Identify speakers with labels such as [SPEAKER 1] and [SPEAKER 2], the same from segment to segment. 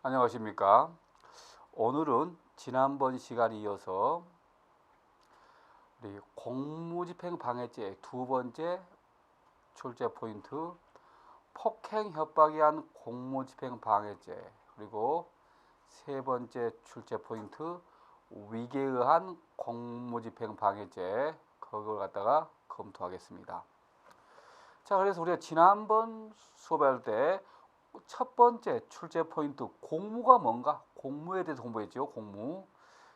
[SPEAKER 1] 안녕하십니까. 오늘은 지난번 시간에 이어서 우리 공무집행 방해죄 두 번째 출제 포인트, 폭행 협박에 의한 공무집행 방해죄, 그리고 세 번째 출제 포인트, 위계에 의한 공무집행 방해죄, 그걸 갖다가 검토하겠습니다. 자, 그래서 우리가 지난번 수업할 때 첫 번째 출제 포인트, 공무가 뭔가? 공무에 대해서 공부했죠. 공무.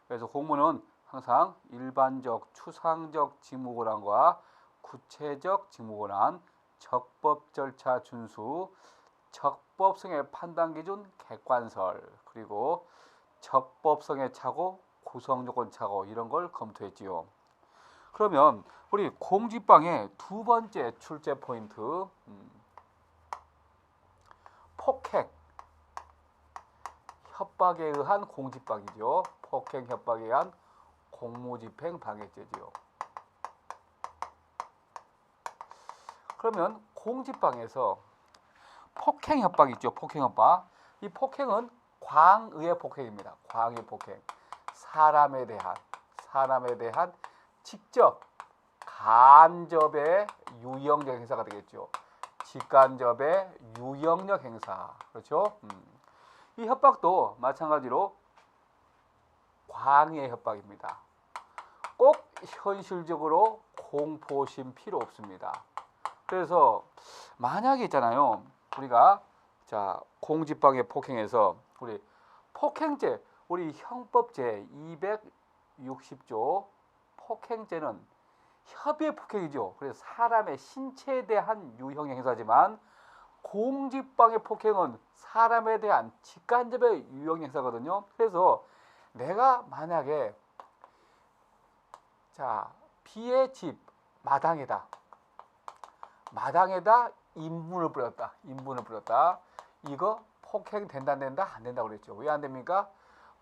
[SPEAKER 1] 그래서 공무는 항상 일반적, 추상적 직무권한과 구체적 직무권한, 적법 절차 준수, 적법성의 판단 기준 객관설, 그리고 적법성의 착오, 구성요건 착오, 이런 걸 검토했지요. 그러면 우리 공지방의 두 번째 출제 포인트, 폭행, 협박에 의한 공지방이죠. 폭행, 협박에 의한 공무집행 방해죄지요. 그러면 공지방에서 폭행 협박 있죠. 폭행 협박. 이 폭행은 광의의 폭행입니다. 광의 폭행. 사람에 대한 직접 간접의 유형적 행사가 되겠죠. 직간접의 유형력 행사. 그렇죠? 이 협박도 마찬가지로 광의의 협박입니다. 꼭 현실적으로 공포심 필요 없습니다. 그래서 만약에 있잖아요. 우리가 공지방해 폭행에서 우리 폭행죄, 우리 형법제 260조 폭행죄는 협의의 폭행이죠. 그래서 사람의 신체에 대한 유형 행사지만 공지방해 폭행은 사람에 대한 직간접의 유형 행사거든요. 그래서 내가 만약에 B의 집 마당에다 인분을 뿌렸다. 이거 폭행 된다 안 된다? 안 된다고 그랬죠. 왜 안 됩니까?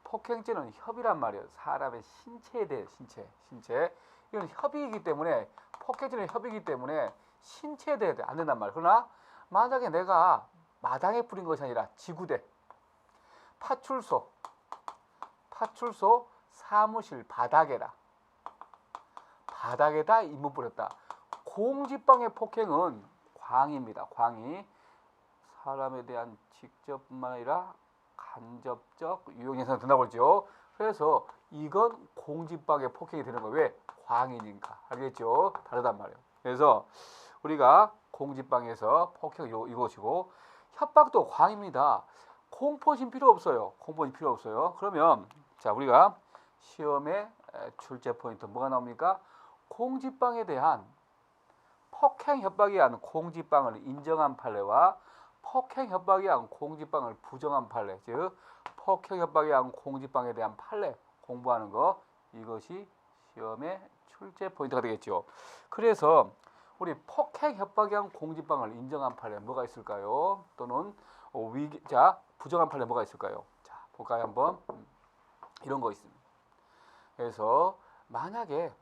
[SPEAKER 1] 폭행죄는 협의란 말이에요. 사람의 신체에 대해 신체. 이건 협의이기 때문에, 폭행죄는 협의이기 때문에 신체에 대해 안 된단 말이에요. 그러나 만약에 내가 마당에 뿌린 것이 아니라 지구대, 파출소, 사무실 바닥에다 인분 뿌렸다. 공지방해 폭행은 광의입니다. 광의. 사람에 대한 직접뿐만 아니라 간접적 유형행사가 된다고 했죠. 그래서 이건 공지방해 폭행이 되는 거예요. 왜? 광의니까. 알겠죠? 다르단 말이에요. 그래서 우리가 공지방에서 폭행 이것이고, 협박도 광의입니다. 공포심 필요 없어요. 그러면 우리가 시험에 출제 포인트 뭐가 나옵니까? 공지방에 대한 폭행 협박에 의한 공지방을 인정한 판례와 폭행 협박에 의한 공지방을 부정한 판례, 즉 폭행 협박에 의한 공지방에 대한 판례 공부하는 거, 이것이 시험의 출제 포인트가 되겠죠. 그래서 우리 폭행 협박에 의한 공지방을 인정한 판례 뭐가 있을까요? 또는 부정한 판례 뭐가 있을까요? 자, 볼까요 한번. 이런 거 있습니다. 그래서 만약에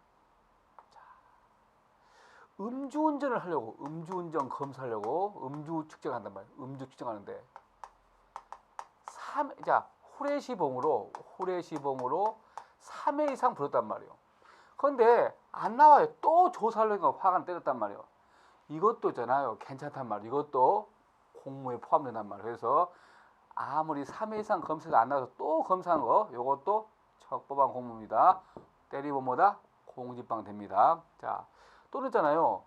[SPEAKER 1] 음주운전을 하려고, 음주운전 검사하려고 음주 측정한단 말이에요. 음주 측정하는데 후레시봉으로 3회 이상 불었단 말이에요. 그런데 안 나와요. 또 조사하려니까 화가 때렸단 말이에요. 이것도 있잖아요. 괜찮단 말이에요. 이것도 공무에 포함된단 말이에요. 그래서 아무리 3회 이상 검사도 안 나와서 또 검사한 거, 이것도 적법한 공무입니다. 때리면 뭐다? 공지방 됩니다. 또는 있잖아요.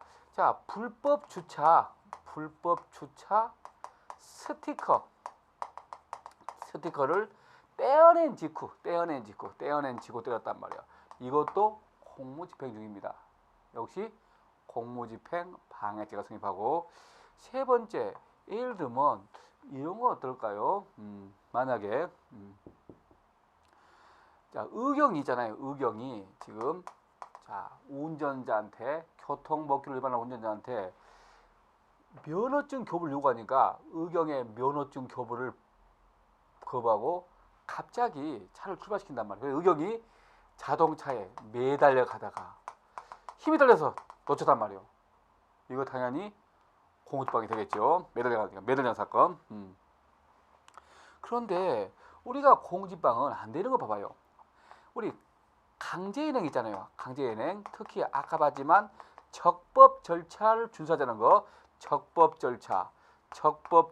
[SPEAKER 1] 불법 주차 스티커를 떼어낸 직후 때렸단 말이야. 이것도 공무집행 중입니다. 역시 공무집행 방해죄가 성립하고, 세 번째, 예를 들면 이런 거 어떨까요? 만약에 의경이 있잖아요. 의경이 지금 운전자한테, 교통법규를 위반한 운전자한테 면허증 교부를 요구하니까 의경의 면허증 교부를 거부하고 갑자기 차를 출발시킨단 말이에요. 의경이 자동차에 매달려 가다가 힘이 달려서 놓쳤단 말이에요. 이거 당연히 공무집행이 되겠죠. 매달려 사건. 그런데 우리가 공직방은 안 되는 거 봐봐요. 우리 강제연행 있잖아요. 강제연행. 특히 아까 봤지만 적법 절차를 준수하자는 거. 적법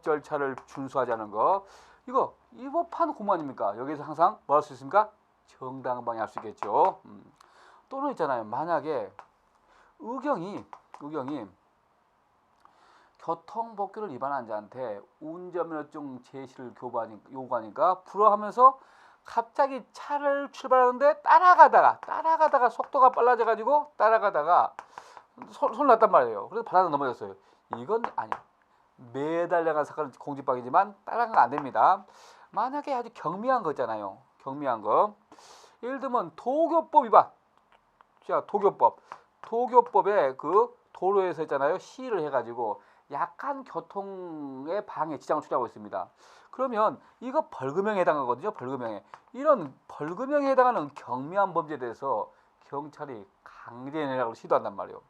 [SPEAKER 1] 절차를 준수하자는 거. 이거 위법한 공무 아닙니까? 여기서 항상 뭐 할 수 있습니까? 정당방위 할 수 있겠죠. 또는 있잖아요. 만약에 의경이 교통법규를 위반한 자한테 운전면허증 제시를 요구하니까 불허하면서 갑자기 차를 출발하는데 따라가다가 속도가 빨라져가지고 따라가다가 손을 놨단 말이에요. 그래서 바닥에 넘어졌어요. 이건 아니야. 매달려간 사건은 공직방위지만 따라간 건 안 됩니다. 만약에 아주 경미한 거 있잖아요. 경미한 거. 예를 들면 도교법 위반. 자, 도교법에 그 도로에서 있잖아요. 시위를 해가지고 약한 교통의 방해 지장을 초래하고 있습니다. 그러면 이거 벌금형에 해당하거든요. 벌금형에. 이런 벌금형에 해당하는 경미한 범죄에 대해서 경찰이 강제연행을 시도한단 말이에요.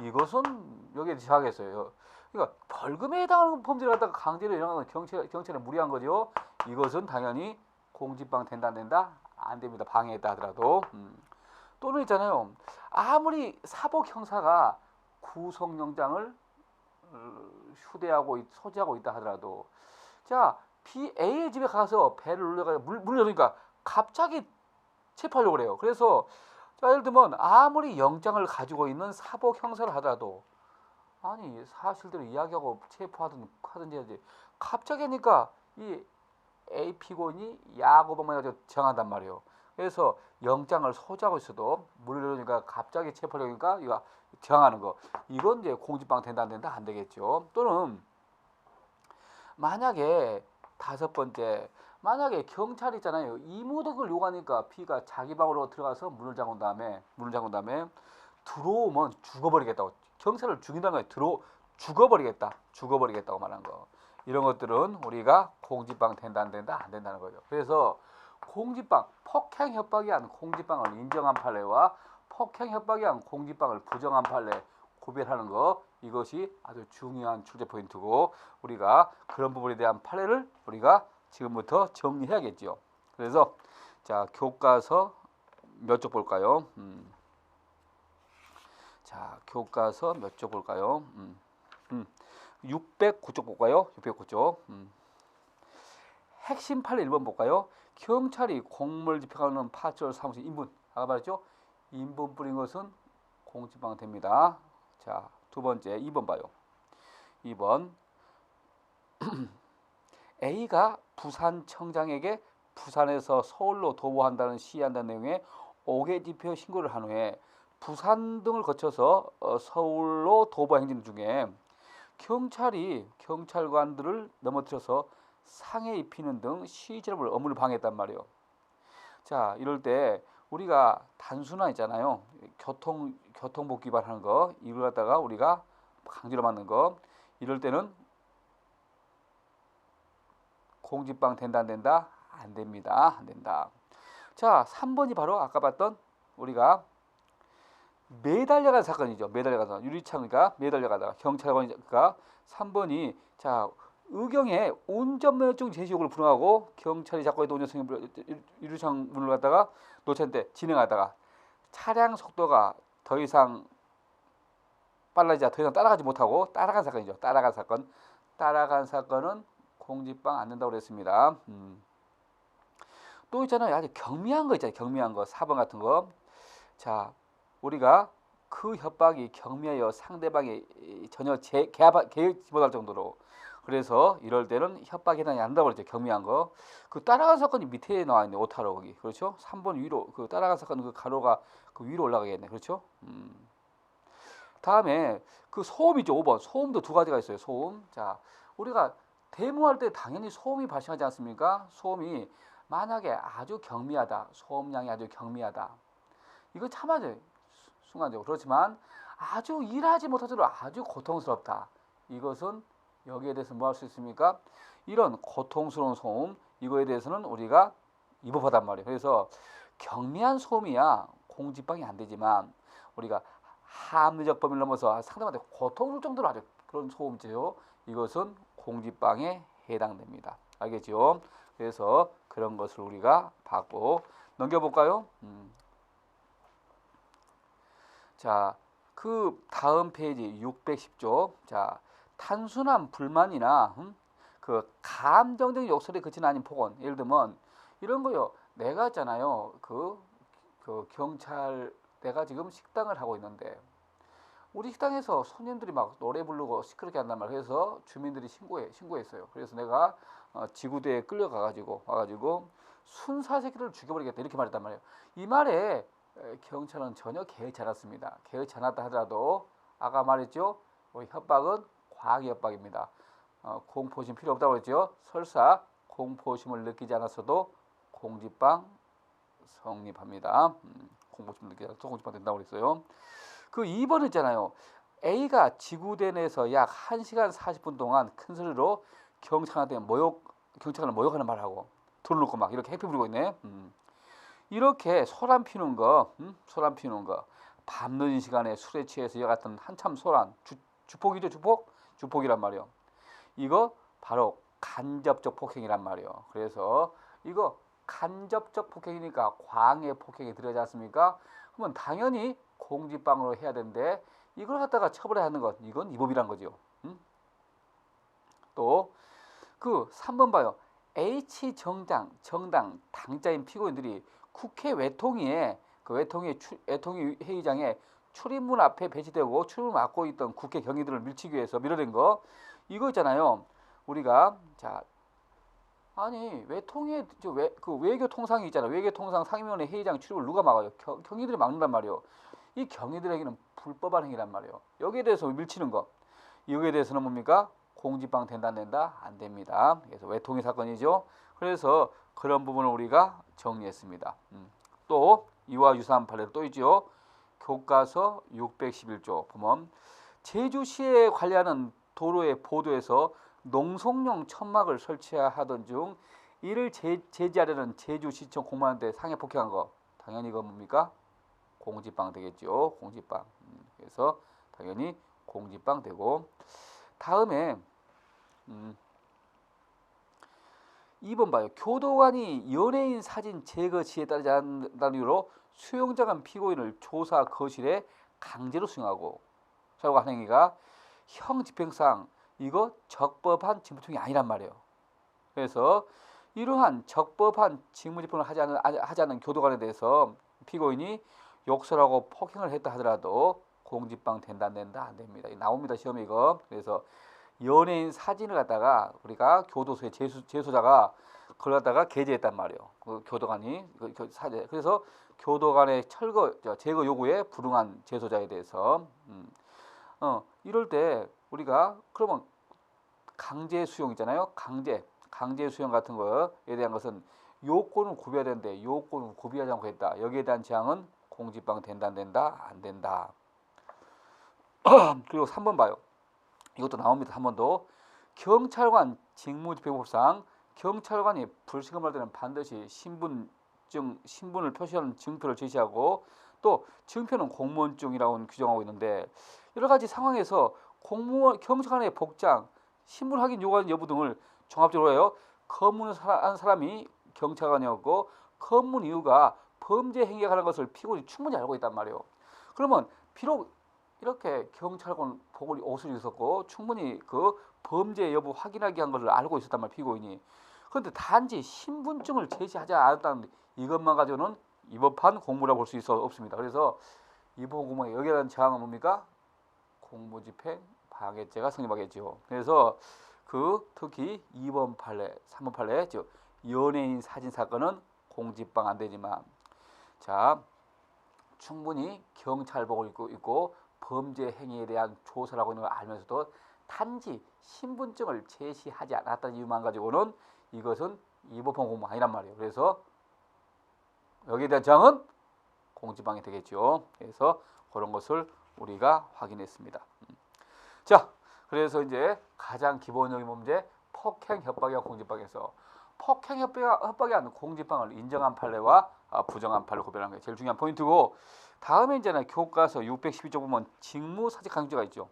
[SPEAKER 1] 이것은 여기에 지하겠어요. 그러니까 벌금에 해당하는 범죄를 갖다가 강제로 연행하는 경찰은 무리한 거죠. 이것은 당연히 공직방 된다 안 된다? 안 됩니다. 방해했다 하더라도. 또는 있잖아요. 아무리 사복 형사가 구속영장을 소지하고 있다 하더라도, 자, A의 집에 가서 배를 울려가 문을 열으니까 갑자기 체포하려고 그래요. 그래서 자, 예를 들면 아무리 영장을 가지고 있는 사복 형사를 하더라도, 아니 사실대로 이야기하고 체포하든지 하지, 갑자기 하니까 이 A 피고인이 야구방만 가지고 정한단 말이에요. 그래서 영장을 소지하고 있어도 문을 열으니까 갑자기 체포하려니까 이거 정하는 거, 이건 이제 공직방 된다 안 된다? 안 되겠죠. 또는 만약에 다섯 번째, 만약에 경찰이 있잖아요. 이무등을 요구하니까 B가 자기 방으로 들어가서 문을 잠근 다음에 들어오면 죽어버리겠다고, 경찰을 죽인다는 거예요. 죽어버리겠다고 말한 거. 이런 것들은 우리가 공직방 된다 안 된다? 안 된다는 거죠. 그래서 공직방, 폭행 협박이 한 공직방을 인정한 판례와 폭행 협박이 한 공직방을 부정한 판례 구별하는 거, 이것이 아주 중요한 출제 포인트고, 우리가 그런 부분에 대한 판례를 우리가 지금부터 정리해야겠죠. 그래서 자, 교과서 몇 쪽 볼까요? 자, 교과서 몇 쪽 볼까요? 609쪽 볼까요? 609쪽. 핵심 판례 1번 볼까요? 경찰이 공무를 집행하는 파출 사무실 인분. 아까 말했죠? 인분 뿌린 것은 공직방 됩니다. 자, 두 번째 2번 봐요. 2번 A가 부산청장에게 부산에서 서울로 도보한다는 시위한다는 내용의 5개 지표 신고를 한 후에 부산 등을 거쳐서 서울로 도보 행진 중에 경찰관들을 넘어뜨려서 상해 입히는 등 시위제를 업무를 방해했단 말이에요. 자, 이럴 때 우리가 단순한 있잖아요. 교통법 위반하는 거, 이걸 갖다가 우리가 강제로 맞는 거, 이럴 때는 공직방 된다 안 된다? 안 됩니다. 안 된다. 자, 3번이 바로 아까 봤던 우리가 매달려간 사건이죠. 매달려가다 유리창이가 매달려가다가 경찰관이가 3번이 자, 의경에 운전면허증 제시 요구를 불응하고 경찰이 잡고 있던 운전석에 유리창 문을 갖다가 놓쳤는데 진행하다가 차량 속도가 더 이상 빨라지자 더 이상 따라가지 못하고 따라간 사건이죠. 따라간 사건은 공직방 안 된다고 그랬습니다. 또 있잖아요. 아주 경미한 거 있잖아요. 경미한 거 4번 같은 거. 자, 우리가 그 협박이 경미하여 상대방이 전혀 계획지 못할 정도로, 그래서 이럴 때는 협박에 해당이 안 된다고 그랬죠. 경미한 거. 그 따라간 사건이 밑에 나와 있네. 오타로 거기. 그렇죠? 3번 위로, 그 따라간 사건 그 가로가 그 위로 올라가겠네. 그렇죠? 다음에 그 소음이죠. 5번. 소음도 두 가지가 있어요. 소음. 자, 우리가 데모할 때 당연히 소음이 발생하지 않습니까? 소음이 만약에 아주 경미하다. 소음량이 아주 경미하다. 이거 참아져요. 순간적으로. 그렇지만 아주 일하지 못할 정도로 아주 고통스럽다. 이것은 여기에 대해서 뭐 할 수 있습니까? 이런 고통스러운 소음, 이거에 대해서는 우리가 위법하단 말이에요. 그래서 경미한 소음이야 공직방이 안 되지만, 우리가 합리적 범위를 넘어서 상대방한테 고통스러울 정도로 아주 그런 소음이죠. 이것은 공직방에 해당됩니다. 알겠죠? 그래서 그런 것을 우리가 봤고 넘겨볼까요? 자, 그 다음 페이지 610조. 자, 단순한 불만이나 그 감정적 욕설에 그치는 아닌 폭언. 예를 들면 이런 거요. 내가 있잖아요. 그 경찰 내가 지금 식당을 하고 있는데 우리 식당에서 손님들이 막 노래 부르고 시끄럽게 한단 말이에요. 그래서 주민들이 신고했어요. 그래서 내가 지구대에 끌려가가지고 와가지고 순사 새끼를 죽여버리겠다 이렇게 말했단 말이에요. 이 말에 경찰은 전혀 개의치 않았습니다. 개의치 않았다 하더라도 아까 말했죠. 우리 협박은 과학의 협박입니다. 공포심 필요 없다고 그랬죠. 설사 공포심을 느끼지 않았어도 공직방 성립합니다. 공포심 느끼지 않아서 공직방 된다고 그랬어요. 그 2번 있잖아요. A가 지구대 내에서 약 1시간 40분 동안 큰 소리로 경찰한테 경찰을 모욕하는 말을 하고 돈을 놓고 막 이렇게 해피 부리고 있네. 이렇게 소란 피우는 거, 밤늦은 시간에 술에 취해서 이와 같은 한참 소란, 주폭이죠, 주폭이란 말이요. 이거 바로 간접적 폭행이란 말이요. 그래서 이거 간접적 폭행이니까 광해 폭행이 들어가지 않습니까? 그러면 당연히 공직방으로 해야 되는데 이걸 갖다가 처벌해야 하는 것, 이건 위법이란 거죠. 또 그 3번 봐요. H 정당 당자인 피고인들이 국회 외통위에 외통위 회의장에 출입문 앞에 배치되고 출입을 막고 있던 국회 경위들을 밀치기 위해서 밀어낸 거 이거 있잖아요. 우리가 자 아니 외통위에 그 외교통상이 있잖아. 외교통상 상임위원회 회의장 출입을 누가 막아요? 경위들이 막는단 말이에요. 이 경위들에게는 불법한 행위란 말이에요. 여기에 대해서 밀치는 거 여기에 대해서는 뭡니까? 공직방 된다 안 된다? 안 됩니다. 그래서 외통위 사건이죠. 그래서 그런 부분을 우리가 정리했습니다. 또 이와 유사한 판례도 또 있죠. 교과서 611조 보면 제주시에 관리하는 도로의 보도에서 농성용 천막을 설치하던 중 이를 제지하려는 제주시청 공무원한테 상해 폭행한 거 당연히 이거 뭡니까? 공직방 되겠죠. 공직방. 그래서 당연히 공직방 되고 다음에 2번 봐요. 교도관이 연예인 사진 제거 지에 따르지 않는다는 이유로 수용자간 피고인을 조사 거실에 강제로 수용하고 사고한 행위가 형 집행상 이거 적법한 직무집행이 아니란 말이에요. 그래서 이러한 적법한 직무집행을 하지 않은 교도관에 대해서 피고인이 욕설하고 폭행을 했다 하더라도 공직방 된다 안 된다? 안 됩니다. 나옵니다 시험에 이거. 그래서 연예인 사진을 갖다가 우리가 교도소의 제소자가 그걸 갖다가 게재했단 말이에요. 그 교도관이 사진. 그래서 교도관의 제거 요구에 불응한 제소자에 대해서 이럴 때 우리가 그러면 강제 수용 있잖아요. 강제 수용 같은 거에 대한 것은 요건을 구비해야 되는데 요건을 구비하지 않고 했다. 여기에 대한 제한은 공직방 된다 안 된다? 안 된다. 그리고 3번 봐요. 이것도 나옵니다. 한 번 더. 경찰관 직무집행법상 경찰관이 불시검할 때는 반드시 신분을 표시하는 증표를 제시하고 또 증표는 공무원증이라고 규정하고 있는데 여러 가지 상황에서 경찰관의 복장, 신분 확인 요구하는 여부 등을 종합적으로 해요. 검문을 한 사람이 경찰관이었고 검문 이유가 범죄 행위에 관한 것을 피고인이 충분히 알고 있단 말이에요. 그러면 비록 이렇게 경찰관 옷을 입었고 충분히 그 범죄 여부 확인하기 한 것을 알고 있었단 말이에요. 피고인이. 그런데 단지 신분증을 제시하지 않았다는 이것만 가지고는 위법한 공무라고 볼 수 없습니다. 그래서 위법 공무에 여기에 대한 제한은 뭡니까? 공무집행 방해죄가 성립하겠죠. 그래서 특히 2번 판례, 3번 판례, 즉 연예인 사진 사건은 공직방 안 되지만 자 충분히 경찰복을 입고 있고 범죄 행위에 대한 조사를 하고 있는 걸 알면서도 단지 신분증을 제시하지 않았다는 이유만 가지고는 이것은 위법한 공무 아니란 말이에요. 그래서 여기에 대한 제한은 공직방이 되겠죠. 그래서 그런 것을 우리가 확인했습니다. 자, 그래서 이제 가장 기본적인 문제 폭행 협박이와 공직방에서 폭행 협박이 아닌 공직방을 인정한 판례와 부정한 판례를 구별하는 게 제일 중요한 포인트고 다음에 이제는 교과서 612조 보면 직무사직 강조가 있죠.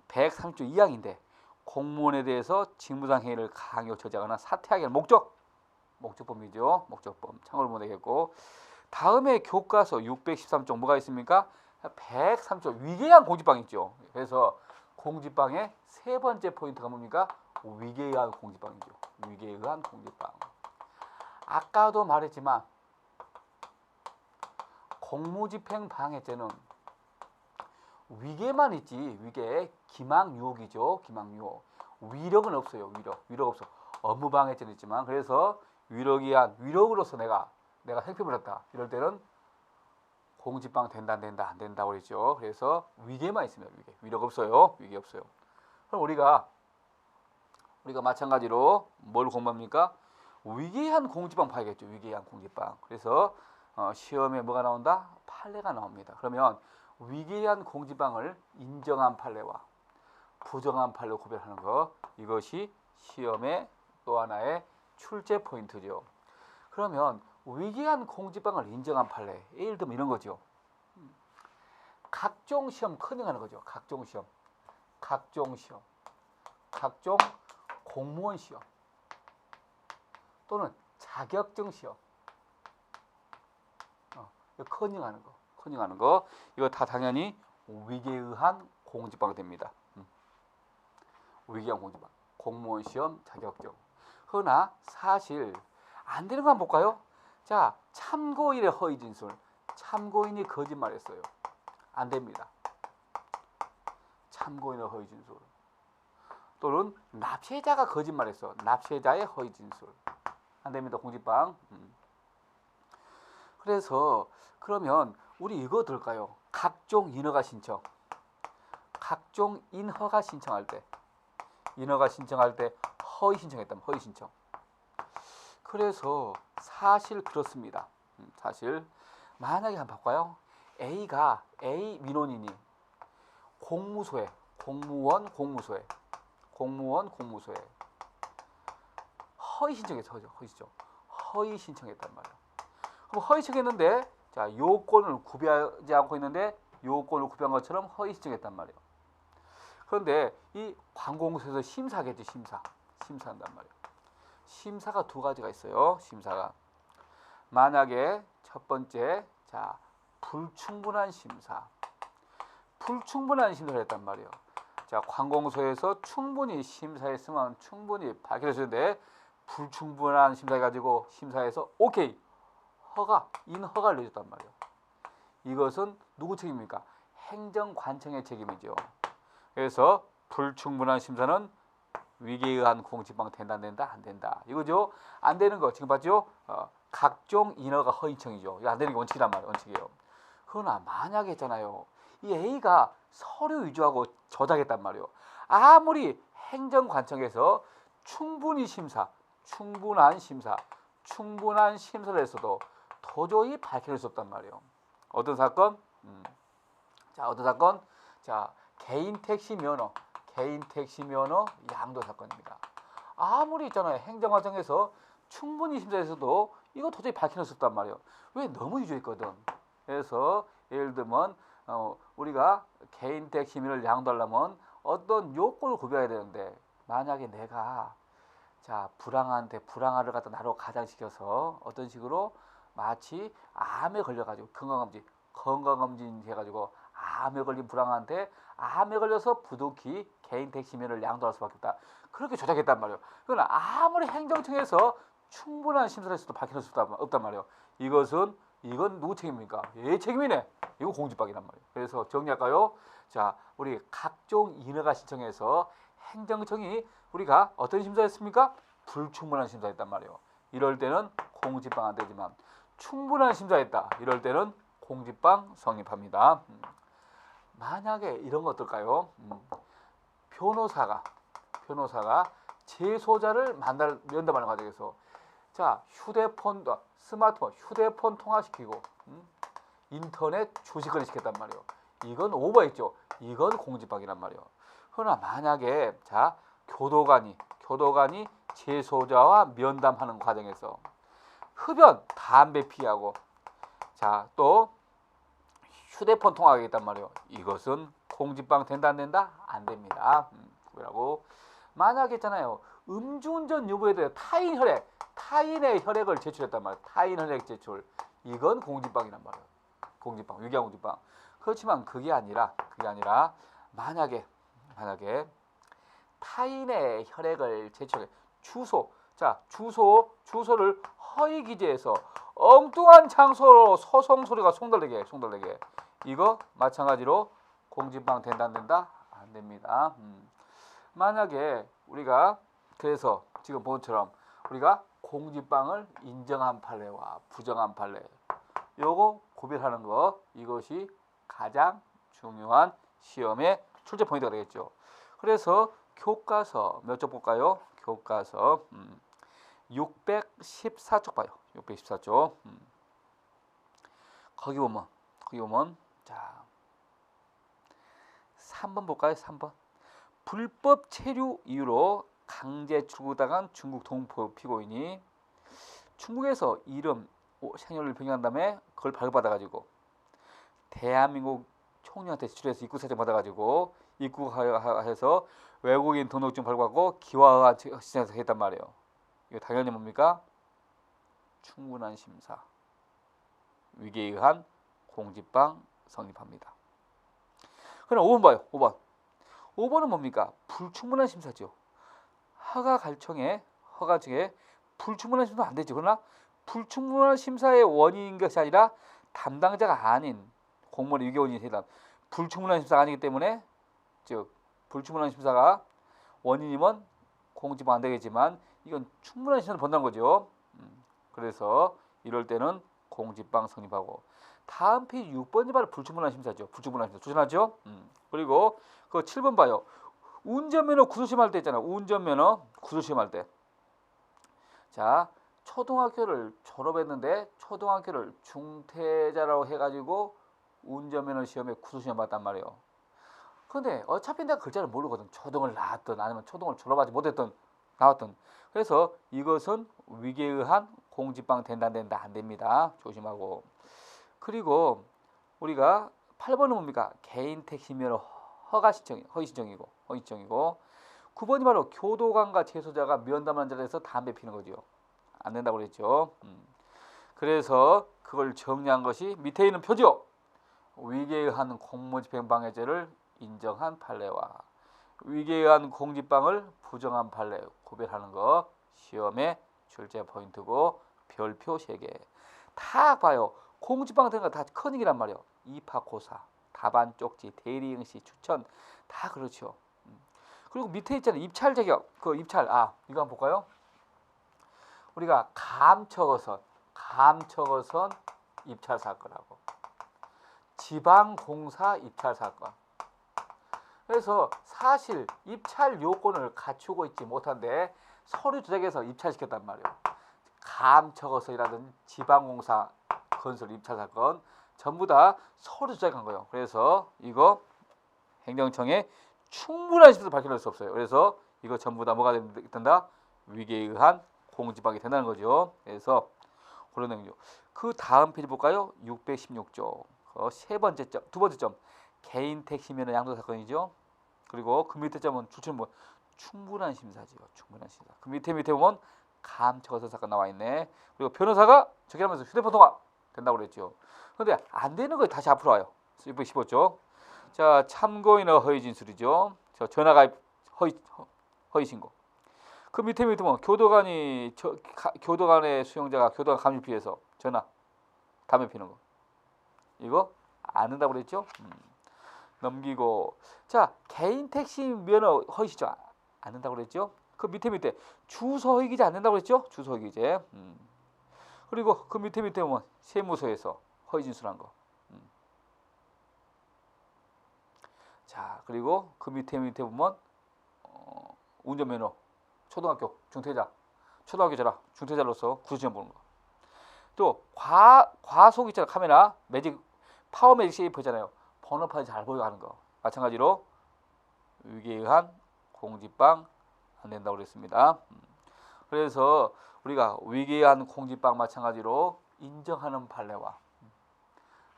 [SPEAKER 1] 130조 2항인데 공무원에 대해서 직무상 행위를 강요 저지하거나 사퇴하게 하는 목적 목적범이죠. 목적범. 참고로 보면 되겠고. 다음에 교과서 613쪽 뭐가 있습니까? 103쪽 위계한 공지방 있죠. 그래서 공지방의 세 번째 포인트가 뭡니까? 위계에 의한 공지방이죠. 위계에 의한 공지방. 아까도 말했지만 공무집행 방해죄는 위계만 있지. 위계 기망유혹이죠. 기망유혹. 위력은 없어요. 위력 없어. 업무방해죄는 있지만 그래서 위력에 의한 위력으로서 내가 행패를 했다. 이럴 때는 공지방 된다 안 된다고 그랬죠. 그래서 위계만 있습니다. 위력 없어요. 위계 없어요. 그럼 우리가 마찬가지로 뭘 공부합니까? 위계한 공지방 봐야겠죠. 위계한 공지방. 그래서 시험에 뭐가 나온다? 판례가 나옵니다. 그러면 위계한 공지방을 인정한 판례와 부정한 판례로 구별하는 것, 이것이 시험의 또 하나의 출제 포인트죠. 그러면 위계한 공지방을 인정한 판례, 예를 들면 이런 거죠. 각종 시험 커닝하는 거죠. 각종 시험, 각종 공무원 시험 또는 자격증 시험, 커닝하는 거, 이거 다 당연히 위계에 의한 공지방 됩니다. 위계한 공지방, 공무원 시험, 자격증. 그러나 사실 안 되는 거 한번 볼까요? 자, 참고인의 허위 진술, 참고인이 거짓말했어요. 안 됩니다. 참고인의 허위 진술. 또는 납세자가 거짓말했어. 납세자의 허위 진술. 안 됩니다. 공지방. 그래서 그러면 우리 이거 들까요? 각종 인허가 신청. 각종 인허가 신청할 때 허위 신청했다면 허위 신청. 그래서 사실 그렇습니다. 사실 만약에 한번 볼까요? A 민원인이 공무원 공무소에 허위 신청했단 말이에요. 그럼 허위 신청했는데, 자, 요건을 구비하지 않고 있는데 요건을 구비한 것처럼 허위 신청했단 말이에요. 그런데 이 관공서에서 심사하겠지. 심사한단 말이에요. 심사가 두 가지가 있어요. 심사가 만약에 첫 번째, 자, 불충분한 심사를 했단 말이에요. 자, 관공서에서 충분히 심사했으면 충분히 밝혀졌는데 불충분한 심사 가지고 심사해서 오케이 인허가를 내줬단 말이에요. 이것은 누구 책임입니까? 행정관청의 책임이죠. 그래서 불충분한 심사는 위계에 의한 공지방 된다 안 된다 이거죠. 안 되는 거 지금 봤죠? 각종 인허가 허위청이죠. 이거 안 되는 게 원칙이란 말이에요. 원칙이에요. 그러나 만약에 있잖아요. 이 A가 서류 위조하고 저작했단 말이에요. 아무리 행정관청에서 충분한 심사를 했어도 도저히 밝혀낼 수 없단 말이에요. 어떤 사건? 자, 개인 택시 면허 양도 사건입니다. 아무리 있잖아요. 행정과정에서 충분히 심사해서도 이거 도저히 밝혀낼 수 없단 말이에요. 왜? 너무 위조했거든. 그래서 예를 들면 우리가 개인 택시 면허를 양도하려면 어떤 요건을 구비해야 되는데 만약에 내가 자 불황한테 불황아를 갖다 나로 가장시켜서 어떤 식으로 마치 암에 걸려가지고 건강검진 해가지고 암에 걸린 불황한테 암에 걸려서 부득이 개인 택시면을 양도할 수밖에 없다. 그렇게 조작했단 말이에요. 그러나 아무리 행정청에서 충분한 심사를 했어도 밝혀낼 수 없단 말이에요. 이건 누구 책임입니까? 얘 책임이네. 이거 공지방이란 말이에요. 그래서 정리할까요? 자, 우리 각종 인허가 신청해서 행정청이 우리가 어떤 심사했습니까? 불충분한 심사했단 말이에요. 이럴 때는 공지방 안 되지만 충분한 심사했다. 이럴 때는 공지방 성립합니다. 만약에 이런 거 어떨까요? 변호사가 재소자를 면담하는 과정에서 자 스마트폰 휴대폰 통화시키고 인터넷 주식거래 시켰단 말이에요. 이건 오버했죠. 이건 공지방이란 말이에요. 그러나 만약에 자 교도관이 재소자와 면담하는 과정에서 흡연, 담배 피하고 자 또 휴대폰 통화하겠단 말이에요. 이것은 공지방 된다 안 된다? 안 됩니다. 그러고 만약에 있잖아요. 음주운전 여부에 대해 타인의 혈액을 제출했단 말이에요. 타인 혈액 제출. 이건 공직방이란 말이에요. 공직방, 위계한 공직방. 그렇지만 그게 아니라 만약에 타인의 혈액을 제출해 주소를 허위 기재해서 엉뚱한 장소로 소송 소리가 송달되게 이거 마찬가지로 공직방 된다 안 된다? 안 됩니다. 만약에 우리가 그래서 지금 본 것처럼 우리가 공직방을 인정한 판례와 부정한 판례 요거 구별하는 거 이것이 가장 중요한 시험의 출제 포인트가 되겠죠. 그래서 교과서 몇 쪽 볼까요? 교과서 614쪽 봐요. 614쪽. 거기 보면 자 3번 볼까요? 3번. 불법 체류 이유로 강제 출국당한 중국 동포 피고인이 중국에서 이름, 생년을 변경한 다음에 그걸 발급받아가지고 대한민국 총리한테 제출해서 입국사정 받아가지고 입국해서 외국인 등록증 발급하고 기와의한 시장에서 했단 말이에요. 이거 당연히 뭡니까? 충분한 심사, 위계에 의한 공직방 성립합니다. 그럼 5번 봐요. 5번은 뭡니까? 불충분한 심사죠. 허가 중에 불충분한 심사 안 되죠. 그러나 불충분한 심사의 원인인 것이 아니라 담당자가 아닌 공무원 위계원이 해당 불충분한 심사가 아니기 때문에 즉 불충분한 심사가 원인이면 공직방 안 되겠지만 이건 충분한 심사를 본다는 거죠. 그래서 이럴 때는 공직방 성립하고 다음 페이지 6번이 바로 불충분한 심사죠. 불충분한 심사 조심하죠. 그리고 그 7번 봐요. 운전면허 구조시험 할 때 있잖아요. 운전면허 구조시험 할 때. 자, 초등학교를 졸업했는데 초등학교를 중퇴자라고 해가지고 운전면허 시험에 구조시험 봤단 말이에요. 근데 어차피 내가 글자를 모르거든. 초등을 나왔든 아니면 초등을 졸업하지 못했든 나왔든. 그래서 이것은 위계에 의한 공직방 된다 안 됩니다. 조심하고. 그리고 우리가 8번은 뭡니까? 개인 택시 면허 허위 신청이고 9번이 바로 교도관과 재소자가 면담하는 자리에서 담배 피는 거죠. 안 된다고 그랬죠. 그래서 그걸 정리한 것이 밑에 있는 표죠. 위계에 의한 공무집행 방해죄를 인정한 판례와 위계에 의한 공직방을 부정한 판례 구별하는 거 시험의 출제 포인트고 별표 3개. 다 봐요. 공직방 되는 거 다 커닝이란 말이에요. 입학고사, 답안 쪽지, 대리응시, 추천 다 그렇죠. 그리고 밑에 있잖아요. 입찰 자격. 그 입찰 이거 한번 볼까요? 우리가 감척어선 입찰 사건하고 지방공사 입찰 사건. 그래서 사실 입찰 요건을 갖추고 있지 못한데 서류 조작해서 입찰시켰단 말이에요. 감척어선이라든 지방공사 건설 입찰 사건 전부 다 서류 조작한 거예요. 그래서 이거 행정청에 충분한 심사를 밝혀낼 수 없어요. 그래서 이거 전부 다 뭐가 된다? 위계에 의한 공직방이 된다는 거죠. 그래서 그런 내용이죠. 그 다음 페이지 볼까요? 616쪽. 세 번째 점, 두 번째 점. 개인 택시 면허 양도 사건이죠. 그리고 그 밑에 점은 주체는 충분한 심사지요. 충분한 심사. 그 밑에 보면 감척어선 사건 나와 있네. 그리고 변호사가 저기하면서 휴대폰 통화 된다고 그랬죠. 그런데 안 되는 거 다시 앞으로 와요. 615쪽. 자, 참고인의 허위 진술이죠. 저 전화가입 허위 신고. 그 밑에 보면 교도관의 수용자가 교도관 감시 피해서 전화 담배 피는 거. 이거 안 된다고 그랬죠? 넘기고. 자, 개인 택시 면허 허위 신청 안 된다고 그랬죠? 그 밑에 주소 허위 기재 안 된다고 그랬죠? 주소 허위 기재. 그리고 그 밑에 보면 세무서에서 허위 진술한 거. 자, 그리고 그 밑에 보면 운전면허 초등학교 중퇴자로서 구조시험 보는 거. 또 과속 있잖아요. 카메라 파워 매직 세이프잖아요. 번호판이 잘 보여 하는 거. 마찬가지로 위계에 의한 공직방 안 된다고 그랬습니다. 그래서 우리가 위계에 의한 공직방 마찬가지로 인정하는 판례와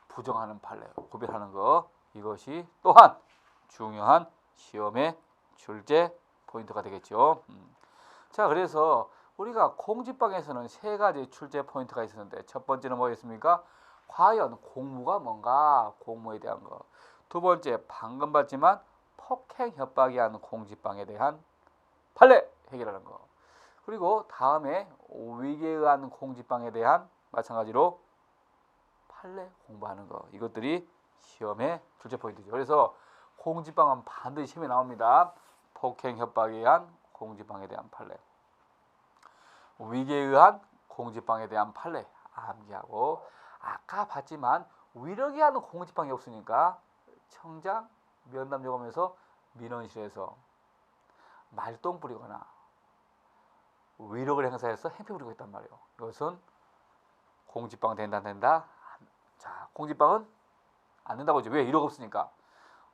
[SPEAKER 1] 부정하는 판례 구별하는 거 이것이 또한 중요한 시험의 출제 포인트가 되겠죠. 자, 그래서 우리가 공지방에서는 세 가지 출제 포인트가 있었는데 첫 번째는 뭐였습니까? 과연 공무가 뭔가? 공무에 대한 거. 두 번째, 방금 봤지만 폭행 협박에 의한 공지방에 대한 판례 해결하는 거. 그리고 다음에 위계에 의한 공지방에 대한 마찬가지로 판례 공부하는 거. 이것들이 시험의 출제 포인트죠. 그래서 공지방은 반드시 시험에 나옵니다. 폭행 협박에 의한 공지방에 대한 판례. 위계에 의한 공지방에 대한 판례 암기하고, 아까 봤지만 위력에 의한 공지방이 없으니까 청장 면담 요금에서 민원실에서 말똥 부리거나 위력을 행사해서 행패 부리고 있단 말이에요. 이것은 공지방 된다 안 된다? 자, 공지방은 안 된다고 했죠. 왜? 위력 없으니까.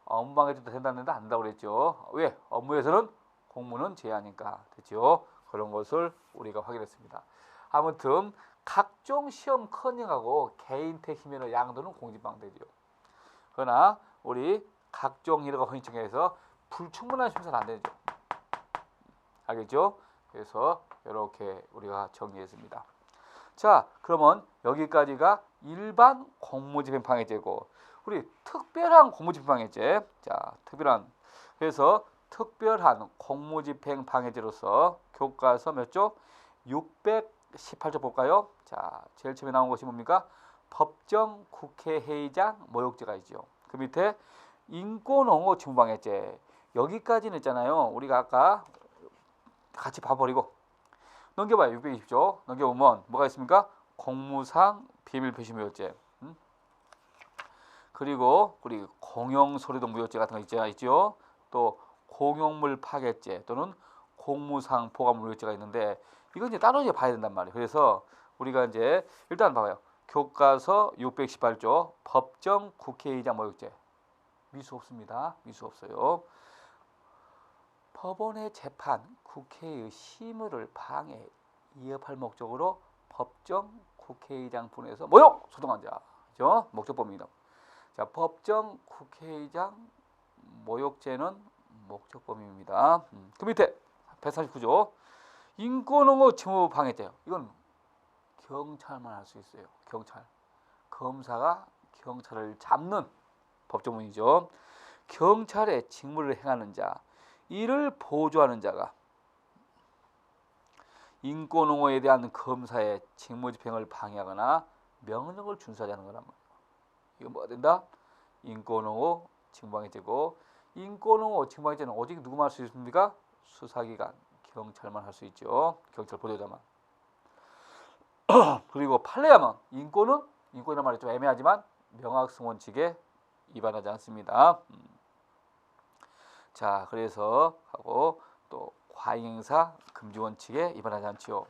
[SPEAKER 1] 업무방해도 된다 안 된다? 안 된다고 그랬죠. 왜? 업무에서는 공무는 제한이니까. 됐죠. 그런 것을 우리가 확인했습니다. 아무튼 각종 시험 커닝하고 개인택 힘의 양도는 공지방 되죠. 그러나 우리 각종 일과 혼인청에서 불충분한 심사는 안 되죠. 알겠죠? 그래서 이렇게 우리가 정리했습니다. 자, 그러면 여기까지가 일반 공무집행 방해죄고, 우리 특별한 공무집행 방해죄. 자, 그래서 특별한 공무집행 방해죄로서 교과서 몇 쪽? 618쪽 볼까요? 자, 제일 처음에 나온 것이 뭡니까? 법정 국회회의장 모욕죄가 있죠. 그 밑에 인권옹호 직무방해죄. 여기까지는 있잖아요. 우리가 아까 같이 봐버리고 넘겨봐요. 620쪽 넘겨보면 뭐가 있습니까? 공무상 비밀표시무효죄, 그리고 우리 공용소리동 무효죄 같은 거 있죠. 또 공용물 파괴죄 또는 공무상 보관무효죄가 있는데 이건 이제 따로 이제 봐야 된단 말이에요. 그래서 우리가 이제 일단 봐봐요. 교과서 618조 법정 국회의장 모욕죄. 미수 없습니다. 미수 없어요. 법원의 재판, 국회의 심의를 방해, 위협할 목적으로 법정 국회의장 분에서 모욕 소동한 자, 그죠? 목적범입니다. 자, 법정 국회의장 모욕죄는 목적범입니다. 그 밑에 139조 인권옹호 직무방해죄. 이건 경찰만 할 수 있어요. 경찰, 검사가 경찰을 잡는 법조문이죠. 경찰의 직무를 행하는 자, 이를 보조하는 자가 인권옹호에 대한 검사의 직무집행을 방해하거나 명령을 준수하지 않는 거란 말이에요. 이거 뭐가 된다? 인권옹호 직무방해죄고, 인권옹호 직무방해죄는 오직 누구만 할 수 있습니까? 수사기관, 경찰만 할 수 있죠. 경찰 보조자만. 그리고 판례하면 인권이란 말이 좀 애매하지만 명확성원칙에 위반하지 않습니다. 자, 그래서 하고 또 과잉행사 금지원칙에 위반하지 않지요.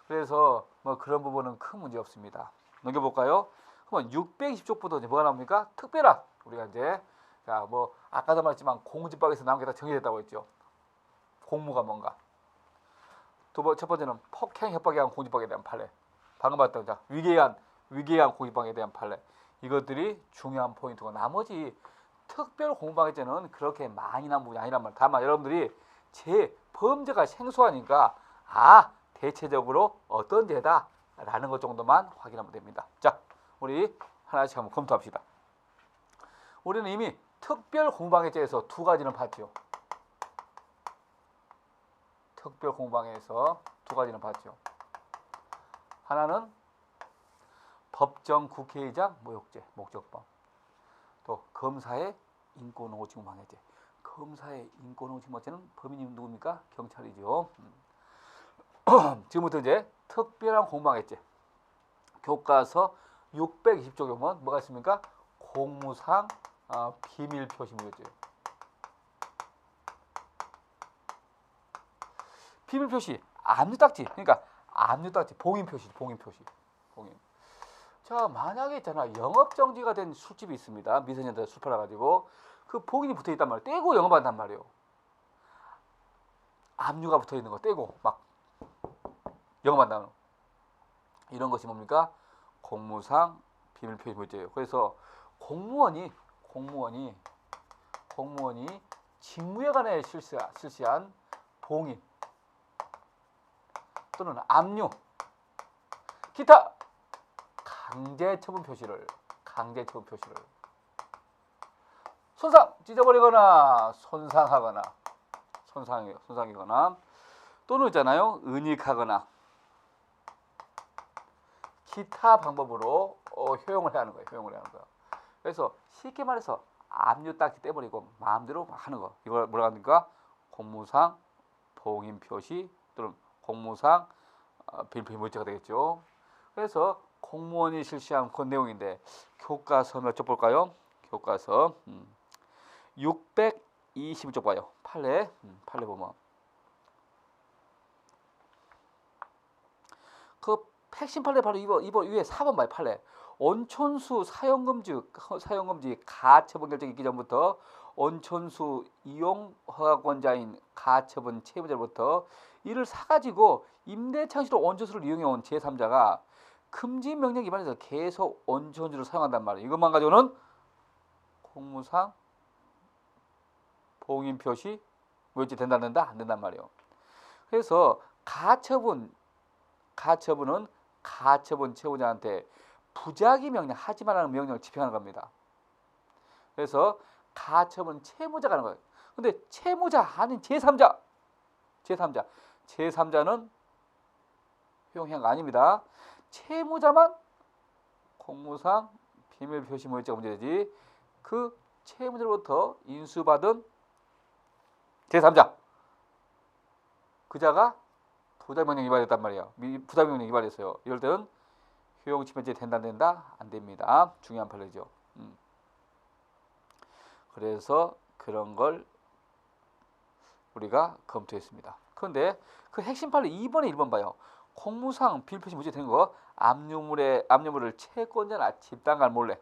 [SPEAKER 1] 그래서 뭐 그런 부분은 큰 문제 없습니다. 넘겨볼까요? 그러면 620쪽부터 이제 뭐가 나옵니까? 특별한, 우리가 이제 자, 뭐 아까도 말했지만 공지법에서 나온 게 다 정리됐다고 했죠. 공무가 뭔가. 첫 번째는 폭행 협박에 의한 공지법에 대한 판례. 방금 봤던 자, 위계에 의한 공지법에 대한 판례. 이것들이 중요한 포인트고, 나머지 특별 공무방해죄는 그렇게 많이 난 부분이 아니란 말이에요. 다만 여러분들이 제 범죄가 생소하니까 대체적으로 어떤 죄다 라는 것 정도만 확인하면 됩니다. 자, 우리 하나씩 한번 검토합시다. 우리는 이미 특별 공무방해죄에서 두 가지는 봤죠. 특별 공무방해에서 두 가지는 봤죠. 하나는 법정 국회의장 모욕죄, 목적범. 또 검사의 인권옹호 직무방해죄. 검사의 인권옹호 직무방해죄는 범인이 누굽니까? 경찰이죠. 지금부터 이제 특별한 공무방해죄. 교과서 620조 보면 뭐가 있습니까? 공무상 비밀표시무효죄. 비밀표시, 압류딱지. 그러니까 압류딱지, 봉인표시. 자, 만약에 있잖아, 영업정지가 된 술집이 있습니다. 미성년자들 술 팔아가지고 그 봉인이 붙어있단 말이에요. 떼고 영업한단 말이에요. 압류가 붙어있는 거 떼고 막 영업한다는, 이런 것이 뭡니까? 공무상 비밀표시무효죄예요. 그래서 공무원이 직무에 관해 실시한 봉인, 또는 압류, 기타 강제처분 표시를 손상, 찢어버리거나 손상이거나 또는 있잖아요, 은닉하거나 기타 방법으로 효용을 해야 하는 거예요. 그래서 쉽게 말해서 압류 딱지 떼버리고 마음대로 하는 거. 이걸 뭐라고 합니까? 공무상 봉인 표시 또는 공무상 비밀 문제가 되겠죠. 그래서 공무원이 실시한 그 내용인데 교과서 몇 쪽 볼까요? 교과서 621쪽 봐요. 판례 보면 그 핵심 판례 바로 이번 위에 4번 봐요. 판례. 온천수 사용금지 가처분 결정이 있기 전부터 온천수 이용 허가권자인 가처분 채무자로부터 이를 사가지고 임대창시로 온천수를 이용해온 제3자가 금지 명령 위반해서 계속 온천수를 사용한단 말이에요. 이것만 가지고는 공무상 봉인 표시 뭐였지 된다 안 된단 말이에요. 그래서 가처분은 가처분 채무자한테 부작위 명령 하지 말라는 명령을 집행하는 겁니다. 그래서 가처분 채무자가 하는 거예요. 근데 채무자 아닌 제3자는 효용한 거 아닙니다. 채무자만 공무상 비밀 표시 무효죄가 문제되지 그 채무자로부터 인수받은 제3자 그자가 부작명령 위반했단 말이에요. 부작명령 위반했어요. 이럴 때는 효용침해죄 된다 안 된다? 안 됩니다. 중요한 판례죠. 그래서 그런 걸 우리가 검토했습니다. 그런데 그 핵심 판례 2번에 1번 봐요. 공무상 비밀표시 무죄 된 거 압류물을 채권자나 집단간 몰래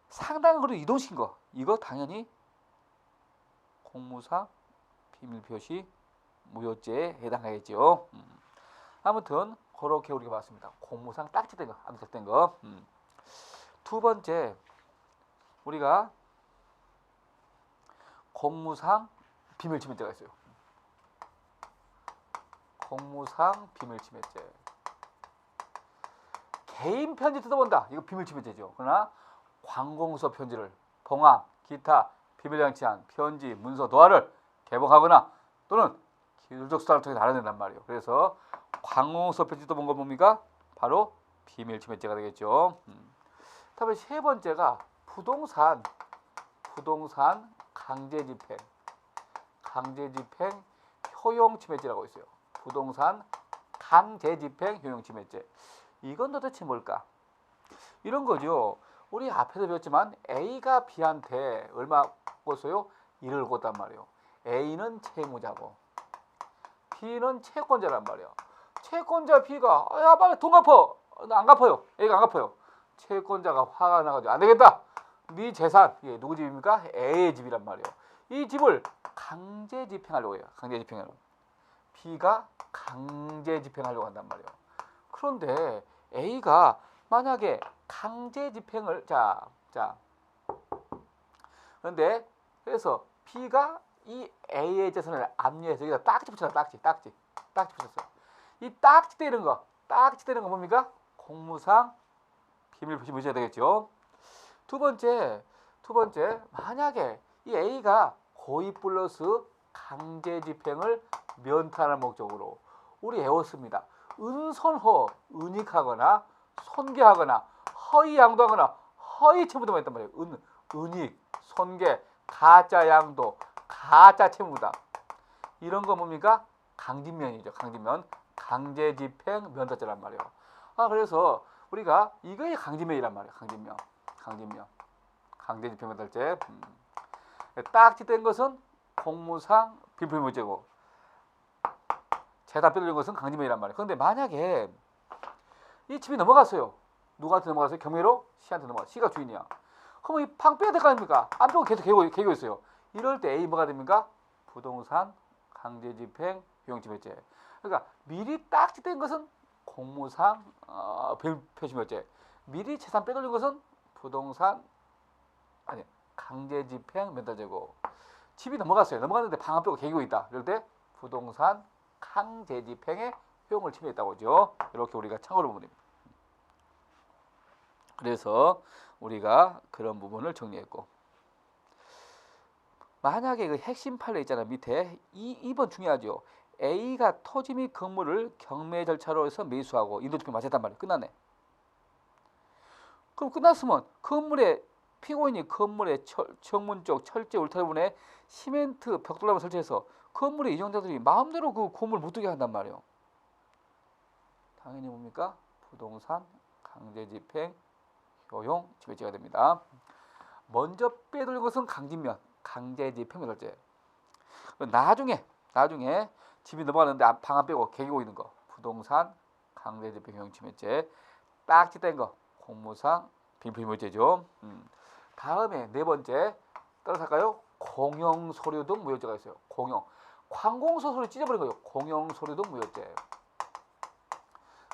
[SPEAKER 1] 상당한 거로 이동시킨 거 이거 당연히 공무상 비밀표시 무효죄에 해당하겠죠. 아무튼 그렇게 우리가 봤습니다. 공무상 딱지된 거, 암살된 거. 두 번째 우리가 공무상 비밀침해죄가 있어요. 공무상 비밀침해죄. 개인 편지 뜯어본다. 이거 비밀침해죄죠. 그러나 관공서 편지를 봉함, 기타 비밀장치한 편지, 문서, 도화를 개봉하거나 또는 기술적 수단을 통해 알아낸단 말이에요. 그래서 관공서 편지 뜯어본 거 뭡니까? 바로 비밀침해죄가 되겠죠. 다음에 세 번째가 부동산 강제집행 효용침해죄라고 있어요. 부동산 강제집행 효용침해죄. 이건 도대체 뭘까? 이런 거죠. 우리 앞에서 배웠지만 A가 B한테 얼마 꿨어요? 1을 꿨단 말이에요. A는 채무자고 B는 채권자란 말이에요. 채권자 B가 야 빨리 돈 갚아. 나 안 갚아요. A가 안 갚아요. 채권자가 화가 나가지고 안 되겠다. 네 재산 이게 누구 집입니까? A의 집이란 말이에요. 이 집을 강제 집행하려고 해요. 강제 집행하려고. B가 강제 집행하려고 한단 말이에요. 그런데 A가 만약에 강제 집행을 그런데 그래서 B가 이 A의 재산을 압류해서 여기다 딱지 붙였어. 딱지 붙였어. 이 딱지 떼는 거 뭡니까? 공무상 비밀 표시 무죄가 되겠죠. 두 번째 만약에 이 A가 고의 플러스 강제 집행을 면탈하는 목적으로 우리 외웠습니다. 은손허, 은닉하거나 손괴하거나 허위 양도하거나 허위 채무도만 했단 말이에요. 은닉, 손괴, 가짜 양도, 가짜 채무다. 이런 거 뭡니까? 강진면이죠. 강진면. 강제집행 면탈죄란 말이에요. 그래서 우리가 이거의 강진면이란 말이에요. 강진면. 강제집행 면탈죄. 딱지된 것은 공무상 비밀무죄고 재산 빼돌린 것은 강진면이란 말이에요. 그런데 만약에 이 집이 넘어갔어요. 누구한테 넘어갔어요? 경매로? C한테 넘어갔어요. C가 주인이야. 그럼 이 방 빼야 될 거 아닙니까? 안 빼고 계속 개고 있어요. 이럴 때 A 뭐가 됩니까? 부동산 강제집행 효용침해죄. 그러니까 미리 딱지된 것은 공무상 표시무효죄. 미리 재산 빼돌린 것은 부동산 강제집행 면탈죄고. 집이 넘어갔어요. 넘어갔는데 방 안 빼고 개고 있다. 이럴 때 부동산 강제집행의 효용을 침해했다고 하죠. 이렇게 우리가 참고로 보면 됩니다. 그래서 우리가 그런 부분을 정리했고, 만약에 그 핵심 판례 있잖아요. 밑에 2번 중요하죠. A가 토지 및 건물을 경매 절차로 해서 매수하고 인도주택 마쳤단 말이에요. 끝났네. 그럼 끝났으면 건물에 피고인이 건물에 정문 쪽 철제 울타리분에 시멘트 벽돌담을 설치해서 건물에 이용자들이 마음대로 그 건물 못 두게 한단 말이에요. 당연히 뭡니까? 부동산 강제집행 효용 침해죄가 됩니다. 먼저 빼돌린 것은 강진면 강제집행 매도죄. 나중에 집이 넘어가는데 방 안 빼고 개기고 있는 거 부동산 강제집행 효용 침해죄. 딱지뗀 거 공무상 빈필무죄죠. 다음에 네 번째 따라서 할까요? 공용소류 등 무효죄가 있어요. 관공서 소리 찢어버린 거예요. 공용소류 등 무효죄.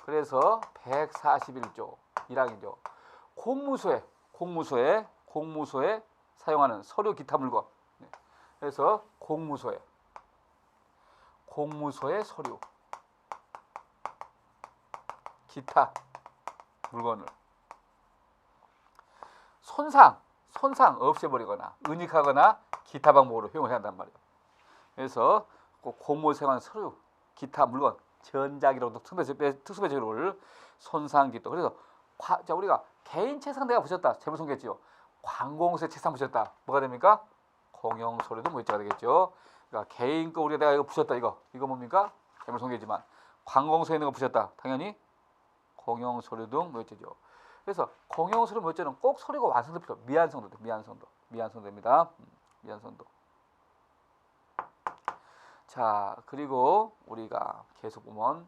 [SPEAKER 1] 그래서 141조 1항이죠. 공무소에 사용하는 서류 기타 물건. 그래서 공무소에 서류 기타 물건을 손상 없애버리거나 은닉하거나 기타 방법으로 효용을 한단 말이에요. 그래서 공무소에 사용하는 서류 기타 물건 전자기록도 특수배제를 손상기도. 그래서 자 우리가 개인 책상 내가 부셨다 재물손괴했죠. 관공서에 책상 부셨다 뭐가 됩니까? 공용소류도 무효죄가 되겠죠. 그러니까 개인 거 우리가 내가 이거 부셨다 이거 뭡니까? 재물손괴지만 관공서에 있는 거 부셨다 당연히 공용소류 등 무효죄죠. 그래서 공용소류 무효죄는 꼭 소류가 완성될 필요 없어요. 미완성도입니다. 미완성도. 자 그리고 우리가 계속 보면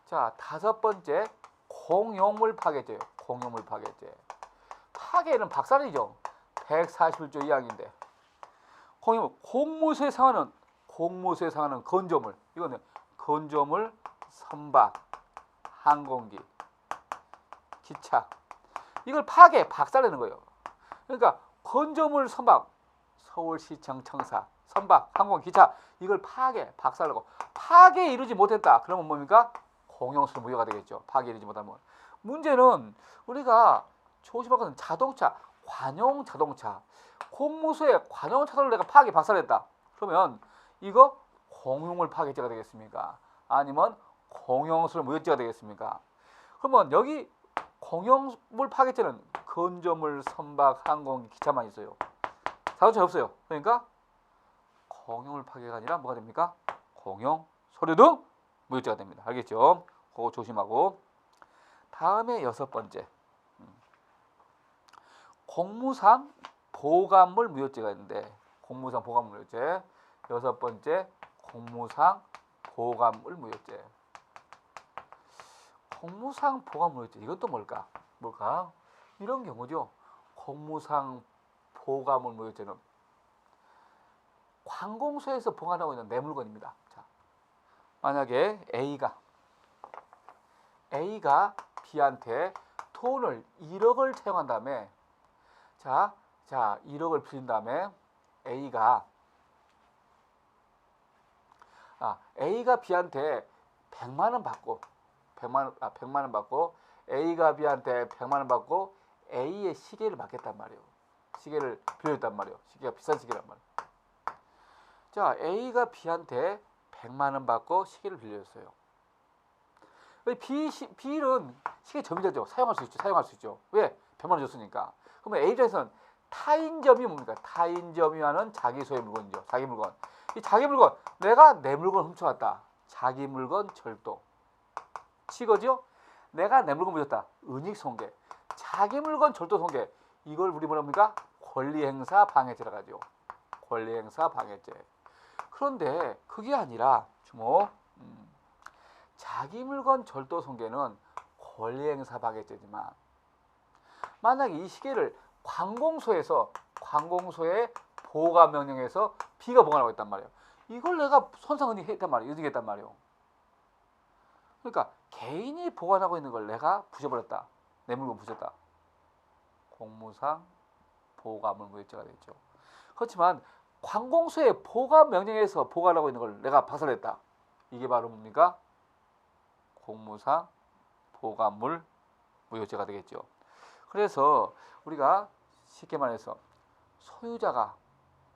[SPEAKER 1] 자 다섯 번째 공용물 파괴죄예요. 공용물 파괴죄. 파괴는 박살이죠. 141조 2항인데 공무소에 상하는 건조물 이거는 건조물 선박 항공기 기차 이걸 파괴 박살내는 거예요. 그러니까 건조물 선박 서울시청 청사 선박 항공 기차 이걸 파괴 박살내고 파괴 이루지 못했다 그러면 뭡니까? 공용소류 무효가 되겠죠. 파괴 이루지 못하면. 문제는 우리가 조심할 것은 자동차 관용 자동차 공무소에 관용 차도를 내가 파괴 박살냈다 그러면 이거 공용물 파괴죄가 되겠습니까? 아니면 공용소류 무효죄가 되겠습니까? 그러면 여기 공용물 파괴죄는 건조물 선박 항공기 기차만 있어요. 자동차 없어요. 그러니까 공용물 파괴가 아니라 뭐가 됩니까? 공용소류 등 무효죄가 됩니다. 알겠죠? 그거 조심하고. 다음에 여섯 번째 공무상 보관물 무효죄가 있는데 공무상 보관물 무효죄. 여섯 번째 공무상 보관물 무효죄. 공무상 보관물 무효죄 이건 또 뭘까? 이런 경우죠. 공무상 보관물 무효죄는 관공서에서 보관하고 있는 내 물건입니다. 자, 만약에 A가 B한테 돈을 1억을 채용한 다음에 자 1억을 빌린 다음에 A가 B한테 100만 원 받고 A가 B한테 100만 원 받고 A의 시계를 맡겼단 말이에요. 시계를 빌려줬단 말이에요. 시계가 비싼 시계란 말이에요. 자 A가 B한테 100만 원 받고 시계를 빌려줬어요. B는 시계 점유자죠. 사용할 수 있죠. 왜? 100만 원 줬으니까. 그러면 A 입장에서는 타인점이 뭡니까? 타인점유하는 자기 소유의 물건이죠. 자기 물건. 이 자기 물건, 내가 내 물건 훔쳐왔다. 자기 물건 절도. 치거죠? 내가 내 물건 훔쳤다. 은닉손괴. 자기 물건 절도 손괴. 이걸 우리 뭐랍니까? 권리행사 방해죄라고 하죠. 권리행사 방해죄. 그런데 그게 아니라 주목. 자기 물건 절도 손괴는 권리행사 방해죄지만 만약에 이 시계를 관공소의 보관 명령에서 B가 보관하고 있단 말이에요. 이걸 내가 손상은닉했단 말이에요. 은닉했단 말이에요. 그러니까 개인이 보관하고 있는 걸 내가 부셔버렸다. 내 물건 부셨다. 공무상 보관물 무효죄가 되죠. 그렇지만 관공서의 보관 명령에서 보관하고 있는 걸 내가 박살냈다. 이게 바로 뭡니까? 공무상 보관물 무효죄가 되겠죠. 그래서 우리가 쉽게 말해서 소유자가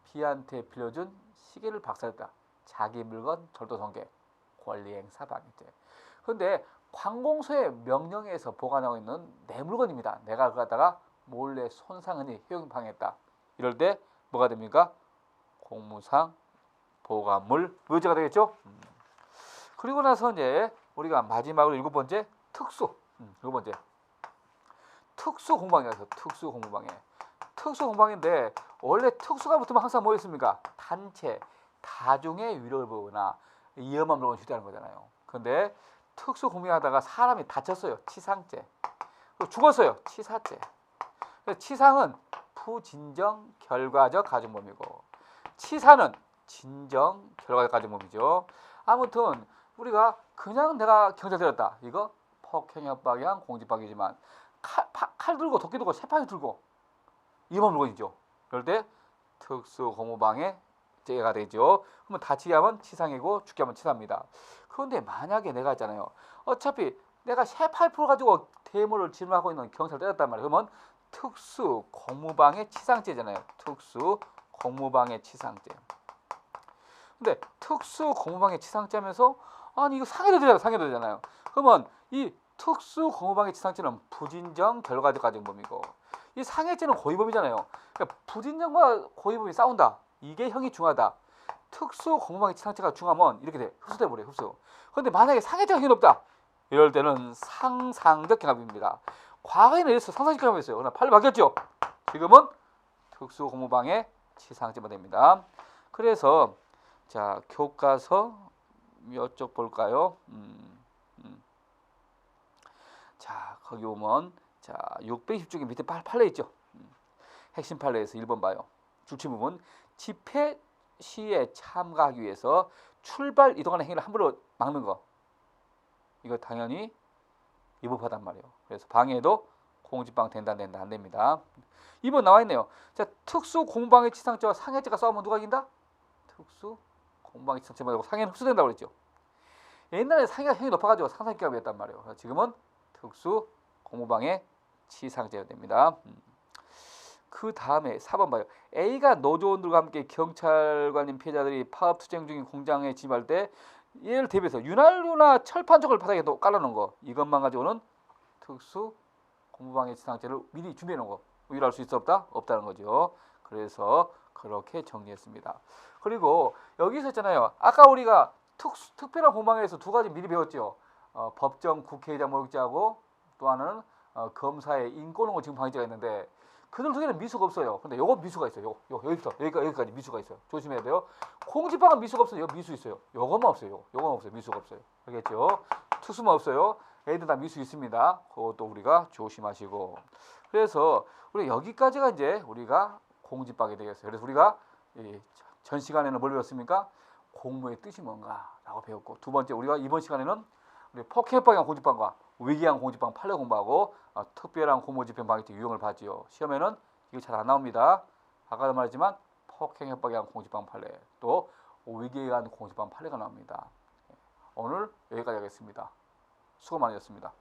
[SPEAKER 1] B한테 빌려준 시계를 박살냈다. 자기 물건 절도성계 권리행사 방해죄. 그런데 관공서의 명령에 의해서 보관하고 있는 내 물건입니다. 내가 그거 갖다가 몰래 손상하니 효용 방해했다. 이럴 때 뭐가 됩니까? 공무상 보관물 무효죄가 되겠죠. 그리고 나서 이제 우리가 마지막으로 7번째 특수. 7번째 특수 공방이라서 특수 공방에. 특수 공방인데 원래 특수가 붙으면 항상 뭐였습니까? 단체, 다중의 위력을 보거나 위험한 물건을 휴대하는 거잖아요. 그런데 특수 공방하다가 사람이 다쳤어요. 치상죄. 죽었어요. 치사죄. 치상은 부진정 결과적 가중범이고 치사는 진정 결과적 가중범이죠. 아무튼 우리가 그냥 내가 경찰 때렸다. 이거 폭행협박이랑 공직박이지만 칼 들고 도끼 들고 세파이 들고 위험한 물건이죠. 그럴 때 특수공무방해죄가 되죠. 그러면 다치게 하면 치상이고 죽게 하면 치사입니다. 그런데 만약에 내가 있잖아요. 어차피 내가 쇠파이프를 가지고 대모를 질문하고 있는 경찰을 때렸단 말이에요. 그러면 특수공무방해치상죄잖아요. 특수공무방해치상죄. 근데 특수공무방해치상죄하면서 아니 이거 상해도 되잖아요. 그러면 이 특수공무방해치상죄는 부진정 결과적 가중범이고 이 상해죄는 고의범이잖아요. 그러니까 부진정과 고의범이 싸운다. 이게 형이 중하다. 특수공무방해치상죄가 중하면 이렇게 돼. 흡수돼 버려요. 흡수. 그런데 만약에 상해죄가 형이 높다. 이럴 때는 상상적 경합입니다. 과거에는 이래서 상상적 경합이었어요. 그러나 판례 바뀌었죠. 지금은 특수공무방해치상죄만 됩니다. 그래서 자 교과서 몇 쪽 볼까요? 자 거기 보면 자 620쪽에 밑에 판례 있죠. 핵심 판례에서 1번 봐요. 주체 부분 집회 시에 참가하기 위해서 출발 이동하는 행위를 함부로 막는 거. 이거 당연히 위법하단 말이에요. 그래서 방해도 공직방해 된다 안 됩니다. 2번 나와 있네요. 자 특수공무방해치상죄와 상해죄가 싸우면 누가 이긴다? 특수공무방해치상죄 말고 상해는 흡수된다고 그랬죠. 옛날에 상해가 형이 높아가지고 상상기합이었단 말이에요. 지금은 특수공무방해치상죄가 됩니다. 그 다음에 4번 봐요. A가 노조원들과 함께 경찰관인 피해자들이 파업 투쟁 중인 공장에 진입할 때 얘를 대비해서 윤활유나 철판쪽을 바닥에 깔아놓은 거. 이것만 가지고는 특수공무방해치상죄를 미리 준비해놓은 거. 우유할 수 있어 없다? 없다는 거죠. 그래서 그렇게 정리했습니다. 그리고 여기서 있잖아요. 아까 우리가 특별한 공방에서 두 가지 미리 배웠죠. 법정 국회의장 모욕죄하고 또 하나는 검사의 인권옹호 지금 방해죄가 있는데 그들 두 개는 미수가 없어요. 근데 요거 미수가 있어요. 여기부터 여기까지 미수가 있어요. 조심해야 돼요. 공직방은 미수가 없어요. 여기 미수 있어요. 요거만 없어요. 요거만 없어요. 미수가 없어요. 알겠죠? 특수만 없어요. 애들 다 미수 있습니다. 그것도 우리가 조심하시고. 그래서 우리 여기까지가 이제 우리가 공직방해 되겠어요. 그래서 우리가 전 시간에는 뭘 배웠습니까? 공무의 뜻이 뭔가라고 배웠고 두 번째 우리가 이번 시간에는 우리 폭행협박이한 공직방과 위기한 공직방 판례 공부하고 특별한 공무집행 방해죄 유형을 봤지요. 시험에는 이거 잘 안 나옵니다. 아까도 말했지만 폭행협박이한 공직방 판례 또 위기한 공직방 판례가 나옵니다. 오늘 여기까지 하겠습니다. 수고 많으셨습니다.